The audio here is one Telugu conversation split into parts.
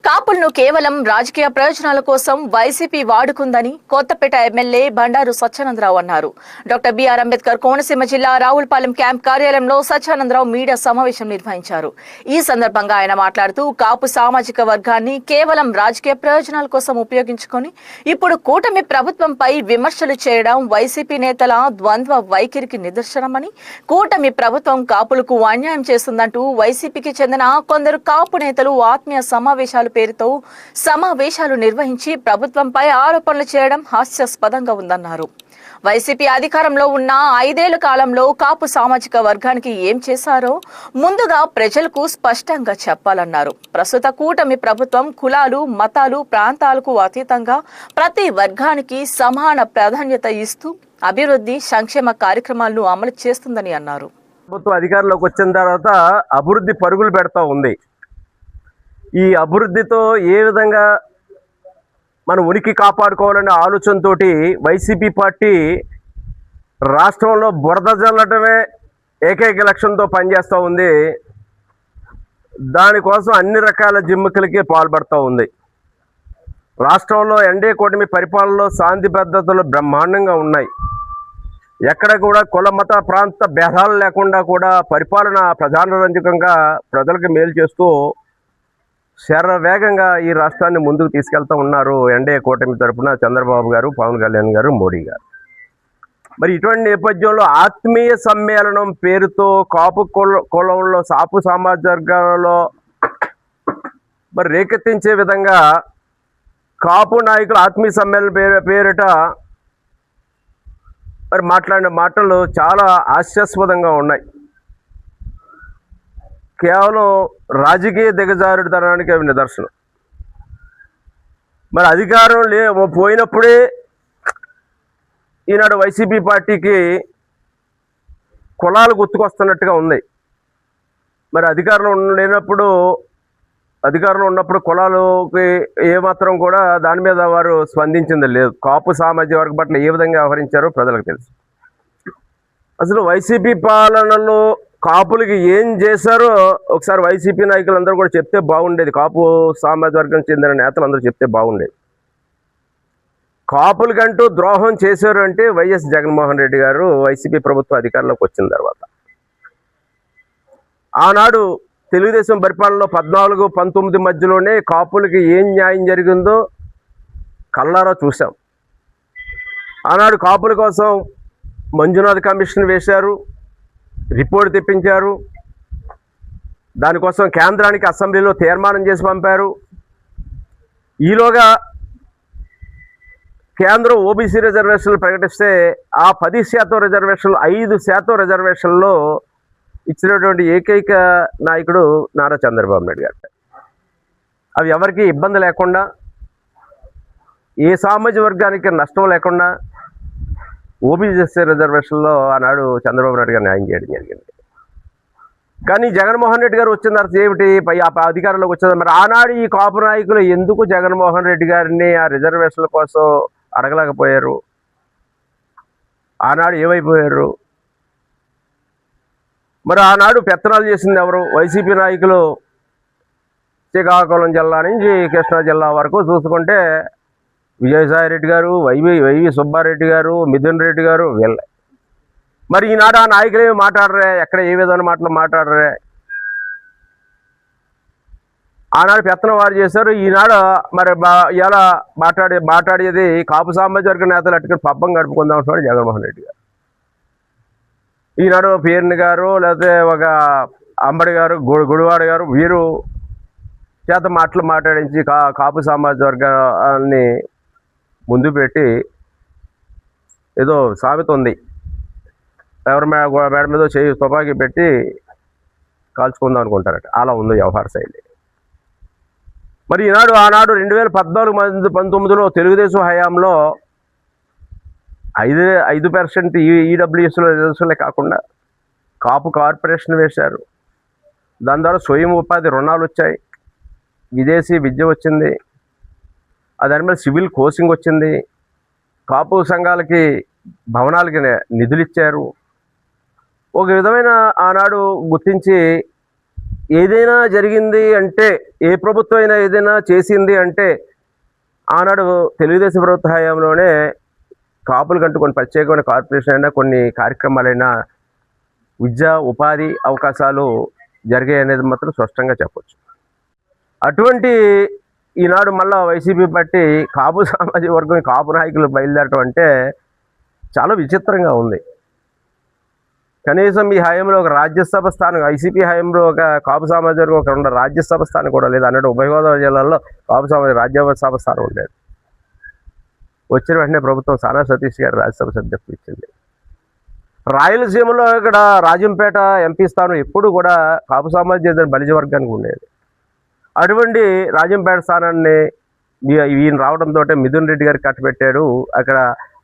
కాపులను కేవలం రాజకీయ ప్రయోజనాల కోసం వైసీపీ వాడుకుందని కొత్తపేట ఎమ్మెల్యే బండారు సత్యానందరావు అన్నారు. డాక్టర్ బిఆర్ అంబేద్కర్ కోనసీమ జిల్లా రావులపాలెం క్యాంప్ కార్యాలయంలో సత్యానందరావు మీడియా సమావేశం నిర్వహించారు. ఈ సందర్భంగా ఆయన మాట్లాడుతూ కాపు సామాజిక వర్గాన్ని కేవలం రాజకీయ ప్రయోజనాల కోసం ఉపయోగించుకొని ఇప్పుడు కూటమి ప్రభుత్వంపై విమర్శలు చేయడం వైసీపీ నేతల ద్వంద్వ వైఖరికి నిదర్శనమని, కూటమి ప్రభుత్వం కాపులకు అన్యాయం చేస్తుందంటూ వైసీపీకి చెందిన కొందరు కాపు నేతలు ఆత్మీయ సమావేశాలు పేరుతో సమావేశాలు నిర్వహించి ప్రభుత్వంపై ఆరోపణలు చేయడం హాస్యాస్పదంగా ఉందన్నారు. వైసీపీ అధికారంలో ఉన్న 5 ఏళ్ల కాలంలో కాపు సామాజిక వర్గానికి ఏం చేశారో ముందుగా ప్రజలకు స్పష్టంగా చెప్పాలన్నారు. ప్రస్తుత కూటమి ప్రభుత్వం కులాలు, మతాలు, ప్రాంతాలకు అతీతంగా ప్రతి వర్గానికి సమాన ప్రాధాన్యత ఇస్తూ అభివృద్ధి, సంక్షేమ కార్యక్రమాలను అమలు చేస్తుందని అన్నారు. ప్రభుత్వం అధికారంలోకి వచ్చిన తర్వాత అభివృద్ధి పరుగులు పెడతా ఉంది. ఈ అభివృద్ధితో ఏ విధంగా మన ఉనికి కాపాడుకోవాలనే ఆలోచనతో వైసీపీ పార్టీ రాష్ట్రంలో బురద జల్లటమే ఏకైక లక్ష్యంతో పనిచేస్తూ ఉంది. దానికోసం అన్ని రకాల జిమ్మికలకి పాల్పడుతూ ఉంది. రాష్ట్రంలో ఎన్డీఏ కూటమి పరిపాలనలో శాంతి భద్రతలు బ్రహ్మాండంగా ఉన్నాయి. ఎక్కడ కూడా కుల, మత, ప్రాంత భేదాలు లేకుండా కూడా పరిపాలన ప్రజారంజకంగా ప్రజలకు మేలు చేస్తూ శరవేగంగా ఈ రాష్ట్రాన్ని ముందుకు తీసుకెళ్తూ ఉన్నారు ఎన్డీఏ కూటమి తరఫున చంద్రబాబు గారు, పవన్ కళ్యాణ్ గారు, మోడీ గారు. మరి ఇటువంటి నేపథ్యంలో ఆత్మీయ సమ్మేళనం పేరుతో కాపు కులంలో సాపు సామాజిక వర్గాలలో మరి రేకెత్తించే విధంగా కాపు నాయకులు ఆత్మీయ సమ్మేళనం పేరిట మరి మాట్లాడిన మాటలు చాలా హాస్యాస్పదంగా ఉన్నాయి. కేవలం రాజకీయ దిగజారుడుతనానికి అవి నిదర్శనం. మరి అధికారం పోయినప్పుడే ఈనాడు వైసీపీ పార్టీకి కులాలు గుర్తుకొస్తున్నట్టుగా ఉంది. మరి అధికారంలో ఉన్నప్పుడు కులాలకి ఏమాత్రం కూడా దాని మీద వారు స్పందించింది లేదు. కాపు సామాజిక వర్గం పట్ల ఏ విధంగా వ్యవహరించారో ప్రజలకు తెలుసు. అసలు వైసీపీ పాలనలో కాపులకి ఏం చేశారో ఒకసారి వైసీపీ నాయకులందరూ కూడా చెప్తే బాగుండేది. కాపు సామాజిక వర్గం చెందిన నేతలందరూ చెప్తే బాగుండేది. కాపులకంటూ ద్రోహం చేశారు అంటే వైఎస్ జగన్మోహన్ రెడ్డి గారు వైసీపీ ప్రభుత్వం అధికారంలోకి వచ్చిన తర్వాత. ఆనాడు తెలుగుదేశం పరిపాలనలో 14-19 మధ్యలోనే కాపులకి ఏం న్యాయం జరిగిందో కళ్ళారా చూసాం. ఆనాడు కాపుల కోసం మంజునాథ్ కమిషన్ వేశారు, రిపోర్ట్ తెప్పించారు. దానికోసం కేంద్రానికి అసెంబ్లీలో తీర్మానం చేసి పంపారు. ఈలోగా కేంద్రం ఓబీసీ రిజర్వేషన్లు ప్రకటిస్తే ఆ 10% రిజర్వేషన్లు 5% రిజర్వేషన్లో ఇచ్చినటువంటి ఏకైక నాయకుడు నారా చంద్రబాబు నాయుడు గారు. అవి ఎవరికి ఇబ్బంది లేకుండా, ఏ సామాజిక వర్గానికి నష్టం లేకుండా ఓబీసీ రిజర్వేషన్లో ఆనాడు చంద్రబాబు నాయుడు గారు న్యాయం చేయడం జరిగింది. కానీ జగన్మోహన్ రెడ్డి గారు వచ్చిన తర్వాత ఏమిటి అధికారంలోకి వచ్చిన మరి ఆనాడు ఈ కాపు నాయకులు ఎందుకు జగన్మోహన్ రెడ్డి గారిని ఆ రిజర్వేషన్ల కోసం అడగలేకపోయారు? ఆనాడు ఏమైపోయారు? మరి ఆనాడు పెత్తనాలు చేసింది ఎవరు? వైసీపీ నాయకులు. శ్రీకాకుళం జిల్లా నుంచి కృష్ణా జిల్లా వరకు చూసుకుంటే విజయసాయి రెడ్డి గారు, వైవి సుబ్బారెడ్డి గారు, మిథున్ రెడ్డి గారు వీళ్ళే. మరి ఈనాడు ఆ నాయకులు ఏమి మాట్లాడరే? ఎక్కడ ఏ విధమైన మాటలు మాట్లాడరే? ఆనాడు పెత్తనం వారు చేశారు. ఈనాడు మరి ఇలా మాట్లాడేది కాపు సామాజిక వర్గ నేతలు అట్టుకుని పబ్బం గడుపుకుందాం అంటున్నాడు జగన్మోహన్ రెడ్డి గారు. ఈనాడు పేర్ని గారు, లేకపోతే ఒక అంబడి గారు, గుడివాడ గారు వీరు చేత మాట్లాడించి కాపు సామాజిక వర్గాన్ని ముందు పెట్టి ఏదో సామెత ఉంది, ఎవరి మేడ మీద చేయి తుపాకీ పెట్టి కాల్చుకుందాం అనుకుంటారట. అలా ఉంది వ్యవహార శైలి. మరి ఆనాడు 2014-19లో తెలుగుదేశం హయాంలో 5% ఈడబ్ల్యూఎస్లో రిజర్వేషన్లే కాకుండా కాపు కార్పొరేషన్ వేశారు. దాని ద్వారా స్వయం ఉపాధి రుణాలు వచ్చాయి, విదేశీ విద్య వచ్చింది, దాని మీద సివిల్ కోచింగ్ వచ్చింది, కాపు సంఘాలకి భవనాలకి నిధులు ఇచ్చారు. ఒక విధమైన ఆనాడు గుర్తించి ఏదైనా జరిగింది అంటే, ఏ ప్రభుత్వం అయినా ఏదైనా చేసింది అంటే ఆనాడు తెలుగుదేశం ప్రభుత్వ హయాంలోనే కాపులకంటూ కొన్ని ప్రత్యేకమైన కార్పొరేషన్ అయినా కొన్ని కార్యక్రమాలైనా విద్యా ఉపాధి అవకాశాలు జరిగాయి అనేది మాత్రం స్పష్టంగా చెప్పొచ్చు. అటువంటి ఈనాడు మళ్ళా వైసీపీ పార్టీ కాపు సామాజిక వర్గం కాపు నాయకులు బయలుదేరటం అంటే చాలా విచిత్రంగా ఉంది. కనీసం ఈ హయాంలో ఒక రాజ్యసభ స్థానం, వైసీపీ హయాంలో ఒక కాపు సామాజిక వర్గం ఒక రెండు రాజ్యసభ స్థానం కూడా లేదు. అన్నట్టు ఉభయ గోదావరి జిల్లాల్లో కాపు రాజ్యసభ స్థానం ఉండేది. వచ్చిన వెంటనే ప్రభుత్వం సానా సతీష్ గారు రాజ్యసభ సభ్యత్వం ఇచ్చింది. రాయలసీమలో ఇక్కడ రాజంపేట ఎంపీ స్థానం ఎప్పుడు కూడా కాపు సామాజిక బలిజ వర్గానికి ఉండేది. అటువంటి రాజంపేట స్థానాన్ని ఈయన రావడంతో మిథున్ రెడ్డి గారికి కట్టబెట్టాడు. అక్కడ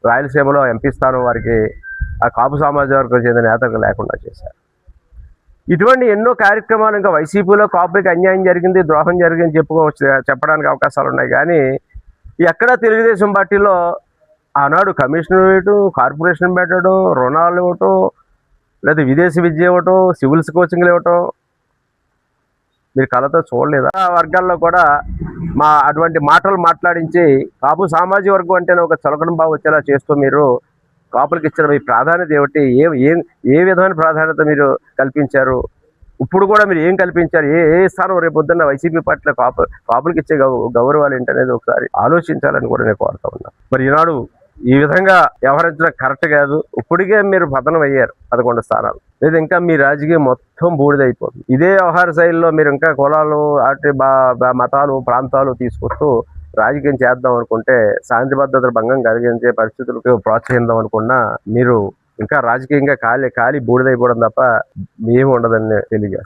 రాయలసీమలో ఎంపీ స్థానం వారికి ఆ కాపు సామాజిక వర్గం చెందిన నేతలు లేకుండా చేశారు. ఇటువంటి ఎన్నో కార్యక్రమాలు ఇంకా వైసీపీలో కాపుకి అన్యాయం జరిగింది, ద్రోహం జరిగింది చెప్పడానికి అవకాశాలు ఉన్నాయి. కానీ ఎక్కడా తెలుగుదేశం పార్టీలో ఆనాడు కమిషన్ ఇవ్వటం, కార్పొరేషన్ పెట్టడం, రుణాలు ఇవ్వటం, లేదా విదేశీ విద్య ఇవ్వటం, సివిల్స్ కోచింగ్లు ఇవ్వటం మీరు కళతో చూడలేదా? ఆ వర్గాల్లో కూడా అటువంటి మాటలు మాట్లాడించి కాపు సామాజిక వర్గం అంటేనే ఒక చులకన భావం వచ్చేలా చేస్తూ మీరు కాపులకు ఇచ్చిన మీ ప్రాధాన్యత ఏమిటి? ఏ విధమైన ప్రాధాన్యత మీరు కల్పించారు? ఇప్పుడు కూడా మీరు ఏం కల్పించారు? ఏ స్థానం రేపు పొద్దున్న వైసీపీ పార్టీలో కాపులకు ఇచ్చే గౌరవాలు ఏంటనేది ఒకసారి ఆలోచించాలని కూడా నేను కోరుతా ఉన్నాను. మరి ఈనాడు ఈ విధంగా వ్యవహరించడం కరెక్ట్ కాదు. ఇప్పటికే మీరు పతనం అయ్యారు 11 స్థానాలు. లేదా ఇంకా మీ రాజకీయం మొత్తం బూడిదైపోతుంది. ఇదే వ్యవహార శైలిలో మీరు ఇంకా కులాలు అటు మతాలు ప్రాంతాలు తీసుకొస్తూ రాజకీయం చేద్దాం అనుకుంటే, శాంతి భద్రతల భంగం కలిగించే పరిస్థితులకు ప్రోత్సహిద్దాం అనుకున్నా మీరు ఇంకా రాజకీయంగా ఖాళీ బూడిదైపోవడం తప్ప ఏమి ఉండదని తెలియజేస్తారు.